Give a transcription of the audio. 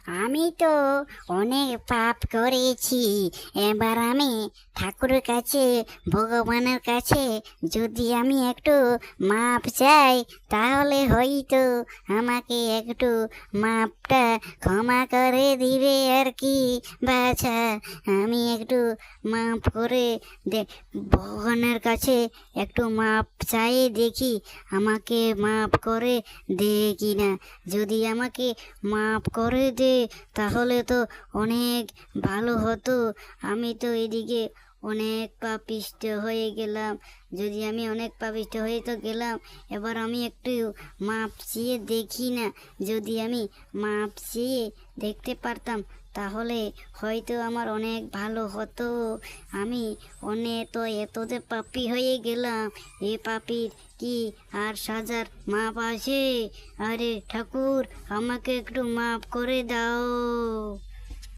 আমি তো অনেক পাপ করেছি। এবার আমি ঠাকুরের কাছে, ভগবানের কাছে যদি আমি একটু মাপ চাই, তাহলে হয়তো আমাকে একটু মাপটা ক্ষমা করে দিবে আর কি। বাছা, আমি একটু মাপ করে দে, ভগবানের কাছে একটু মাপ চাই, দেখি আমাকে মাপ করে দে কিনা। যদি আমাকে মাপ করে দে তাহলে তো অনেক ভালো হতো। আমি তো এদিকে অনেক পাপিষ্ঠ হয়ে গেলাম। যদি আমি অনেক পাপিষ্ঠ হয়ে তো গেলাম, এবার আমি একটু মাপ চেয়ে দেখি না। যদি আমি মাপ চেয়ে দেখতে পারতাম তাহলে হয়তো আমার অনেক ভালো হতো। আমি অনেক তো এততে পাপী হয়ে গেলাম, এ পাপীর কি আর সাজার মাপ আছে? আরে ঠাকুর, আমাকে একটু মাপ করে দাও।